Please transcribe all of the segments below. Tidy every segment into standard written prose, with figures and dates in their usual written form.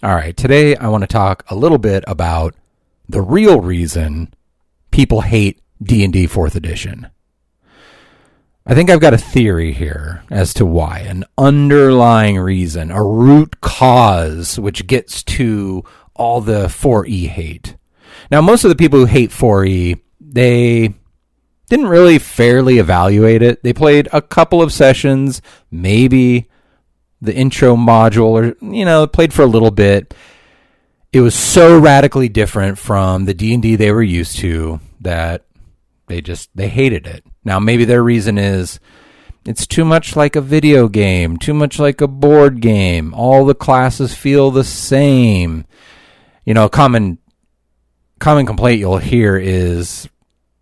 All right, today I want to talk a little bit about the real reason people hate D&D 4th edition. I think I've got a theory here as to why, an underlying reason, a root cause which gets to all the 4E hate. Now, most of the people who hate 4E, they didn't really fairly evaluate it. They played a couple of sessions, maybe the intro module, or, played for a little bit. It was so radically different from the D&D they were used to that they hated it. Now, maybe their reason is it's too much like a video game, too much like a board game. All the classes feel the same. A common complaint you'll hear is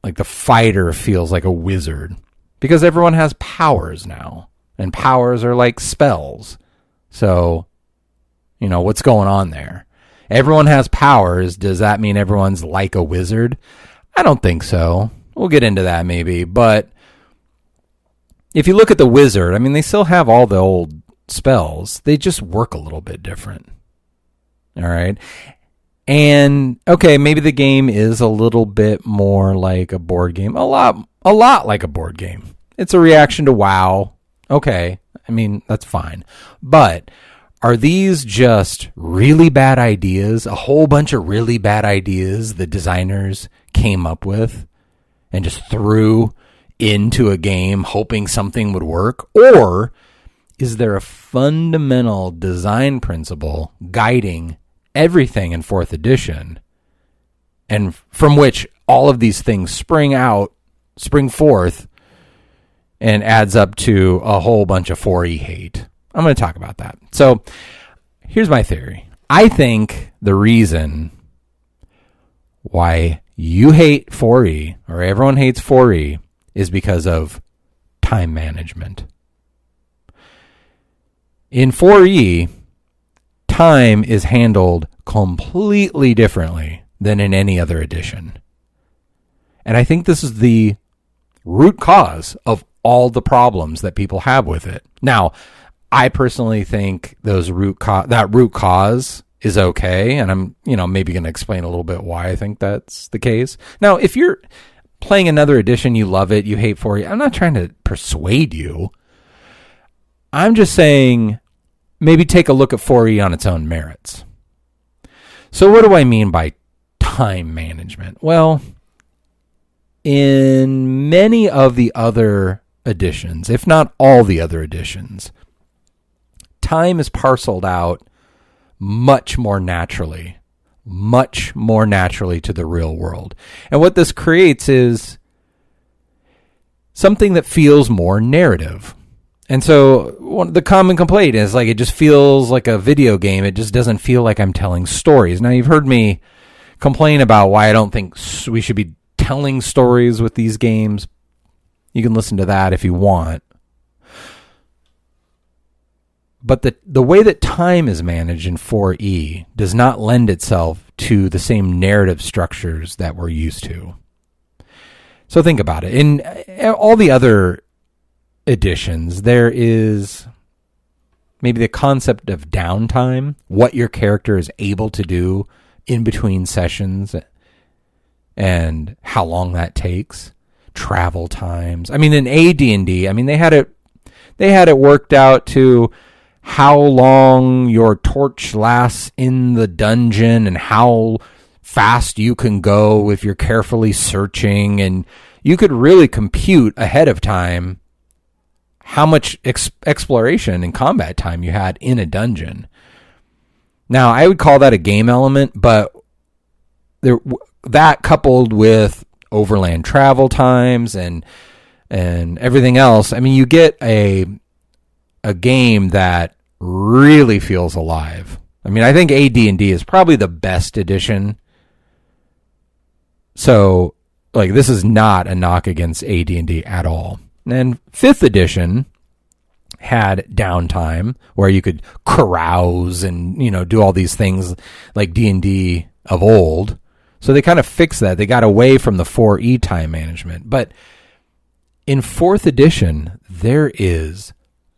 like the fighter feels like a wizard because everyone has powers now. And powers are like spells. So, what's going on there? Everyone has powers. Does that mean everyone's like a wizard? I don't think so. We'll get into that maybe. But if you look at the wizard, they still have all the old spells. They just work a little bit different. All right. And, okay, maybe the game is a little bit more like a board game. A lot like a board game. It's a reaction to WoW. Okay, that's fine. But are these just really bad ideas, a whole bunch of really bad ideas the designers came up with and just threw into a game hoping something would work? Or is there a fundamental design principle guiding everything in 4th edition and from which all of these things spring forth and adds up to a whole bunch of 4E hate? I'm going to talk about that. So here's my theory. I think the reason why you hate 4E, or everyone hates 4E, is because of time management. In 4E, time is handled completely differently than in any other edition. And I think this is the root cause of all the problems that people have with it. Now, I personally think that root cause is okay, and I'm, maybe going to explain a little bit why I think that's the case. Now, if you're playing another edition, you love it, you hate 4E, I'm not trying to persuade you. I'm just saying maybe take a look at 4E on its own merits. So what do I mean by time management? Well, in many of the other editions, if not all the other editions, time is parceled out much more naturally to the real world. And what this creates is something that feels more narrative. And so the common complaint is it just feels like a video game. It just doesn't feel like I'm telling stories. Now, you've heard me complain about why I don't think we should be telling stories with these games. You can listen to that if you want. But the way that time is managed in 4E does not lend itself to the same narrative structures that we're used to. So think about it. In all the other editions, there is maybe the concept of downtime, what your character is able to do in between sessions and how long that takes, travel times. In AD&D, they had it worked out to how long your torch lasts in the dungeon and how fast you can go if you're carefully searching, and you could really compute ahead of time how much exploration and combat time you had in a dungeon. Now, I would call that a game element, but that coupled with overland travel times and everything else, you get a game that really feels alive. I think AD&D is probably the best edition. So, this is not a knock against AD&D at all. And 5th edition had downtime where you could carouse and, do all these things like D&D of old. So they kind of fixed that. They got away from the 4E time management. But in 4th edition, there is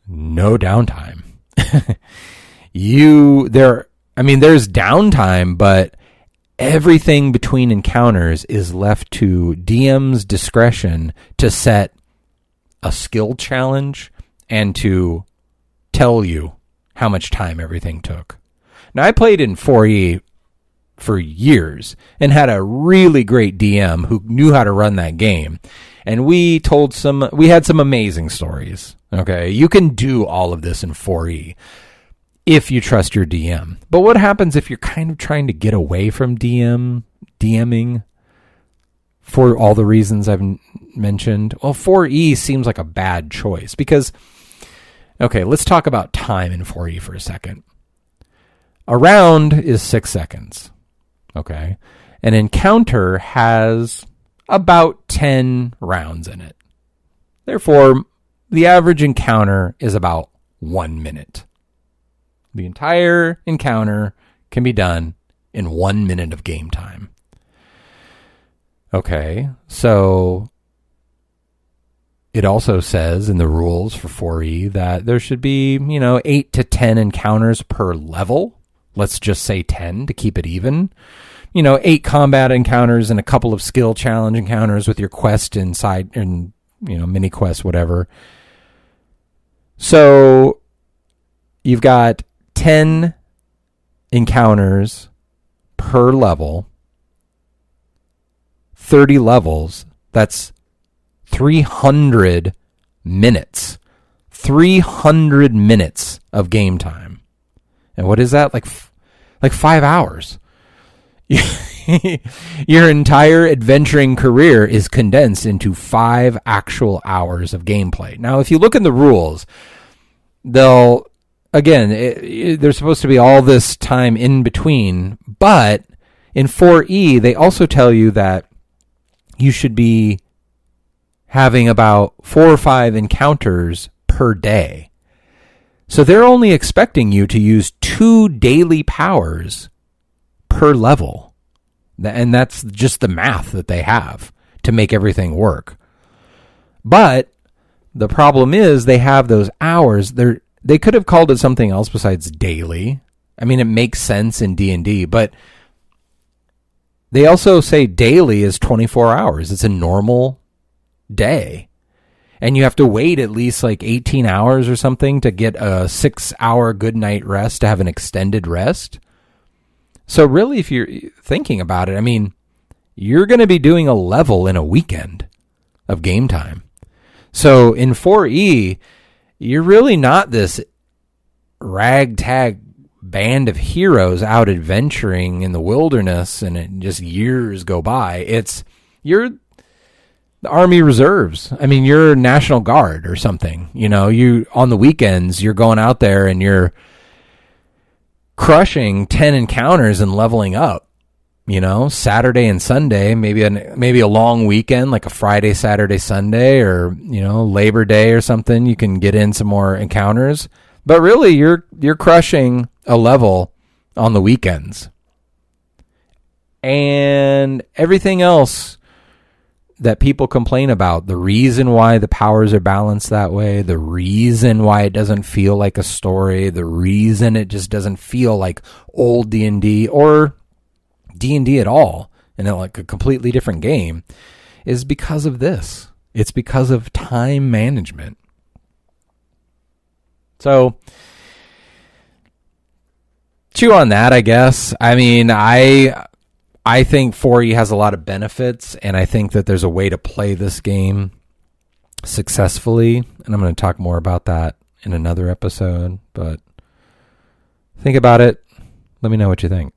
no downtime. I mean, there's downtime, but everything between encounters is left to DM's discretion to set a skill challenge and to tell you how much time everything took. Now, I played in 4E for years and had a really great DM who knew how to run that game. And we had some amazing stories. Okay. You can do all of this in 4E if you trust your DM. But what happens if you're kind of trying to get away from DMing for all the reasons I've mentioned? Well, 4E seems like a bad choice because, okay, let's talk about time in 4E for a second. A round is 6 seconds. Okay. An encounter has about 10 rounds in it. Therefore, the average encounter is about 1 minute. The entire encounter can be done in 1 minute of game time. Okay, so it also says in the rules for 4E that there should be, 8 to 10 encounters per level. Let's just say 10 to keep it even. 8 combat encounters and a couple of skill challenge encounters with your quest inside and, mini quest, whatever. So you've got 10 encounters per level, 30 levels. That's 300 minutes. 300 minutes of game time. And what is that? Like 5 hours. Your entire adventuring career is condensed into 5 actual hours of gameplay. Now, if you look in the rules, there's supposed to be all this time in between, but in 4E, they also tell you that you should be having about 4 or 5 encounters per day. So they're only expecting you to use 2 daily powers per level. And that's just the math that they have to make everything work. But the problem is they have those hours. They could have called it something else besides daily. I mean, it makes sense in D&D, but they also say daily is 24 hours. It's a normal day. And you have to wait at least like 18 hours or something to get a 6-hour good night rest, to have an extended rest. So really, if you're thinking about it, I mean, you're going to be doing a level in a weekend of game time. So in 4E, you're really not this ragtag band of heroes out adventuring in the wilderness and just years go by. You're the Army Reserves. I mean, you're National Guard or something. You on the weekends, you're going out there and you're crushing 10 encounters and leveling up. Saturday and Sunday, maybe a long weekend like a Friday, Saturday, Sunday, or Labor Day or something. You can get in some more encounters, but really you're crushing a level on the weekends. And everything else that people complain about, the reason why the powers are balanced that way, the reason why it doesn't feel like a story, the reason it just doesn't feel like old D&D or D&D at all, and like a completely different game, is because of this. It's because of time management. So chew on that, I guess. I mean, I think 4E has a lot of benefits, and I think that there's a way to play this game successfully, and I'm going to talk more about that in another episode, but think about it. Let me know what you think.